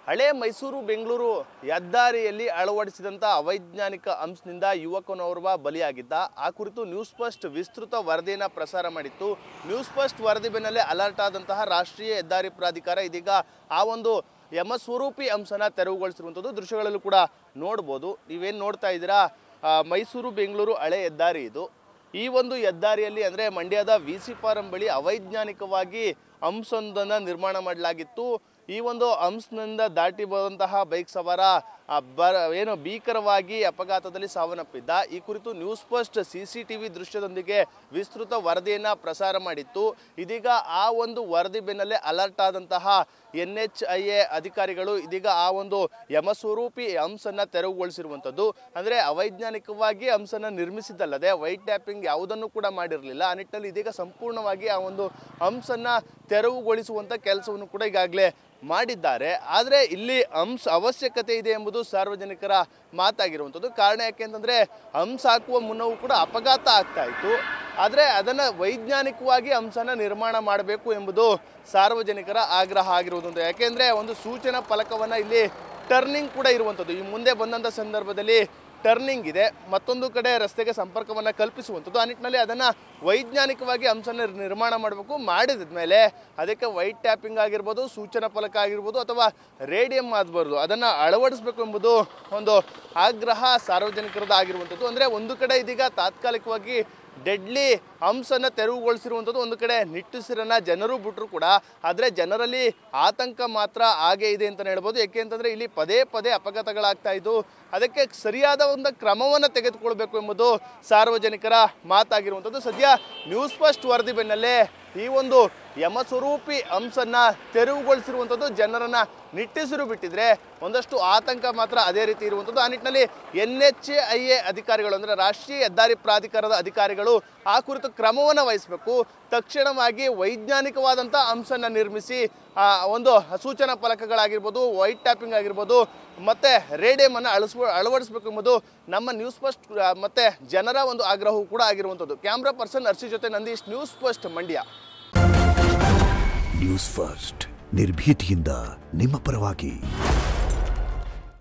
ಹಳೆ ಮೈಸೂರು ಬೆಂಗಳೂರು ಹೆದ್ದಾರಿಯಲ್ಲಿ ಅಳವಡಿಸಿದಂಥ ಅವೈಜ್ಞಾನಿಕ ಅಂಶದಿಂದ ಯುವಕನೋರ್ವ ಬಲಿಯಾಗಿದ್ದ. ಆ ಕುರಿತು ನ್ಯೂಸ್ ಫಸ್ಟ್ ವಿಸ್ತೃತ ವರದಿಯನ್ನು ಪ್ರಸಾರ ಮಾಡಿತ್ತು. ನ್ಯೂಸ್ ಫಸ್ಟ್ ವರದಿ ಬೆನ್ನಲ್ಲೇ ಅಲರ್ಟ್ ಆದಂತಹ ರಾಷ್ಟ್ರೀಯ ಹೆದ್ದಾರಿ ಪ್ರಾಧಿಕಾರ ಇದೀಗ ಆ ಒಂದು ಯಮಸ್ವರೂಪಿ ಅಂಶನ ತೆರವುಗೊಳಿಸಿರುವಂಥದ್ದು ದೃಶ್ಯಗಳಲ್ಲೂ ಕೂಡ ನೋಡ್ಬೋದು. ನೀವೇನು ನೋಡ್ತಾ ಇದ್ದೀರಾ, ಮೈಸೂರು ಬೆಂಗಳೂರು ಹಳೆ ಹೆದ್ದಾರಿ ಇದು. ಈ ಒಂದು ಹೆದ್ದಾರಿಯಲ್ಲಿ ಅಂದರೆ ಮಂಡ್ಯದ VC ಫಾರಂ ಬಳಿ ಅವೈಜ್ಞಾನಿಕವಾಗಿ ಅಂಶವೊಂದನ್ನು ನಿರ್ಮಾಣ ಮಾಡಲಾಗಿತ್ತು. ಈ ಒಂದು ಅಂಶದಿಂದ ದಾಟಿ ಬಂದಂತಹ ಬೈಕ್ ಸವಾರ ಭೀಕರವಾಗಿ ಅಪಘಾತದಲ್ಲಿ ಸಾವನ್ನಪ್ಪಿದ್ದ. ಈ ಕುರಿತು ನ್ಯೂಸ್ ಫಸ್ಟ್ CCTV ದೃಶ್ಯದೊಂದಿಗೆ ವಿಸ್ತೃತ ವರದಿಯನ್ನು ಪ್ರಸಾರ ಮಾಡಿತ್ತು. ಇದೀಗ ಆ ಒಂದು ವರದಿ ಬೆನ್ನಲ್ಲೇ ಅಲರ್ಟ್ ಆದಂತಹ NHIA ಅಧಿಕಾರಿಗಳು ಇದೀಗ ಆ ಒಂದು ಯಮಸ್ವರೂಪಿ ಅಂಶನ ತೆರವುಗೊಳಿಸಿರುವಂಥದ್ದು. ಅಂದರೆ ಅವೈಜ್ಞಾನಿಕವಾಗಿ ಅಂಶನ ನಿರ್ಮಿಸಿದ್ದಲ್ಲದೆ ವೈಟ್ ಟ್ಯಾಪಿಂಗ್ ಯಾವುದನ್ನು ಕೂಡ ಮಾಡಿರಲಿಲ್ಲ. ಆ ನಿಟ್ಟಿನಲ್ಲಿ ಇದೀಗ ಸಂಪೂರ್ಣವಾಗಿ ಆ ಒಂದು ಅಂಶನ ತೆರವುಗೊಳಿಸುವಂಥ ಕೆಲಸವನ್ನು ಕೂಡ ಈಗಾಗಲೇ ಮಾಡಿದ್ದಾರೆ. ಆದರೆ ಇಲ್ಲಿ ಅವಶ್ಯಕತೆ ಇದೆ ಎಂಬುದು ಸಾರ್ವಜನಿಕರ ಮಾತಾಗಿರುವಂಥದ್ದು. ಕಾರಣ ಯಾಕೆಂತಂದರೆ ಹಾಕುವ ಮುನ್ನವೂ ಕೂಡ ಅಪಘಾತ ಆಗ್ತಾ ಇತ್ತು. ಆದರೆ ಅದನ್ನು ವೈಜ್ಞಾನಿಕವಾಗಿ ಅಂಶನ ನಿರ್ಮಾಣ ಮಾಡಬೇಕು ಎಂಬುದು ಸಾರ್ವಜನಿಕರ ಆಗ್ರಹ ಆಗಿರುವುದು. ಯಾಕೆಂದರೆ ಒಂದು ಸೂಚನಾ ಫಲಕವನ್ನು ಇಲ್ಲಿ ಟರ್ನಿಂಗ್ ಕೂಡ ಇರುವಂಥದ್ದು. ಈ ಮುಂದೆ ಬಂದಂಥ ಸಂದರ್ಭದಲ್ಲಿ ಟರ್ನಿಂಗ್ ಇದೆ, ಮತ್ತೊಂದು ಕಡೆ ರಸ್ತೆಗೆ ಸಂಪರ್ಕವನ್ನು ಕಲ್ಪಿಸುವಂಥದ್ದು. ಆ ನಿಟ್ಟಿನಲ್ಲಿ ಅದನ್ನು ವೈಜ್ಞಾನಿಕವಾಗಿ ಅಂಶನ ನಿರ್ಮಾಣ ಮಾಡಬೇಕು. ಮಾಡಿದ ಮೇಲೆ ಅದಕ್ಕೆ ವೈಟ್ ಟ್ಯಾಪಿಂಗ್ ಆಗಿರ್ಬೋದು, ಸೂಚನಾ ಫಲಕ ಆಗಿರ್ಬೋದು ಅಥವಾ ರೇಡಿಯಂ ಆಗಬಾರ್ದು, ಅದನ್ನು ಅಳವಡಿಸಬೇಕು ಎಂಬುದು ಒಂದು ಆಗ್ರಹ ಸಾರ್ವಜನಿಕರದ್ದು ಆಗಿರುವಂಥದ್ದು. ಅಂದರೆ ಒಂದು ಕಡೆ ಇದೀಗ ತಾತ್ಕಾಲಿಕವಾಗಿ ಡೆಡ್ಲಿ ಅಂಶನ ತೆರವುಗೊಳಿಸಿರುವಂಥದ್ದು, ಒಂದು ಕಡೆ ನಿಟ್ಟುಸಿರನ್ನ ಜನರು ಬಿಟ್ಟರು ಕೂಡ ಆದರೆ ಜನರಲ್ಲಿ ಆತಂಕ ಮಾತ್ರ ಹಾಗೇ ಇದೆ ಅಂತಲೇ ಹೇಳ್ಬೋದು. ಏಕೆ ಅಂತಂದರೆ ಇಲ್ಲಿ ಪದೇ ಪದೇ ಅಪಘಾತಗಳಾಗ್ತಾ ಇದ್ದು, ಅದಕ್ಕೆ ಸರಿಯಾದ ಒಂದು ಕ್ರಮವನ್ನು ತೆಗೆದುಕೊಳ್ಬೇಕು ಎಂಬುದು ಸಾರ್ವಜನಿಕರ ಮಾತಾಗಿರುವಂಥದ್ದು. ಸದ್ಯ ನ್ಯೂಸ್ ಫಸ್ಟ್ ವರದಿ ಬೆನ್ನಲ್ಲೇ ಈ ಒಂದು ಯಮಸ್ವರೂಪಿ ಅಂಶನ ತೆರವುಗೊಳಿಸಿರುವಂಥದ್ದು ಜನರನ್ನ ನಿಟ್ಟುಸಿರು ಬಿಟ್ಟಿದ್ರೆ ಒಂದಷ್ಟು ಆತಂಕ ಮಾತ್ರ ಅದೇ ರೀತಿ ಇರುವಂಥದ್ದು. ಆ ನಿಟ್ಟಿನಲ್ಲಿ NHIA ಅಧಿಕಾರಿಗಳು ಅಂದರೆ ರಾಷ್ಟ್ರೀಯ ಹೆದ್ದಾರಿ ಪ್ರಾಧಿಕಾರದ ಅಧಿಕಾರಿಗಳು ಆ ಕುರಿತು ಕ್ರಮವನ್ನು ವಹಿಸಬೇಕು. ತಕ್ಷಣವಾಗಿ ವೈಜ್ಞಾನಿಕವಾದಂಥ ಅಂಶನ ನಿರ್ಮಿಸಿ ಒಂದು ಸೂಚನಾ ಫಲಕಗಳಾಗಿರ್ಬೋದು, ವೈಟ್ ಟ್ಯಾಪಿಂಗ್ ಆಗಿರ್ಬೋದು ಮತ್ತು ರೇಡಿಯಮನ್ನು ಅಳವಡಿಸಬೇಕು ಎಂಬುದು ನಮ್ಮ ನ್ಯೂಸ್ ಫಸ್ಟ್ ಮತ್ತು ಜನರ ಒಂದು ಆಗ್ರಹವೂ ಕೂಡ ಆಗಿರುವಂಥದ್ದು. ಕ್ಯಾಮ್ರಾ ಪರ್ಸನ್ ಅರ್ಸಿ ಜೊತೆ Nandish, news first Mandya. News first ನಿರ್ಭೀತಿಯಿಂದ ನಿಮ್ಮ ಪರವಾಗಿ.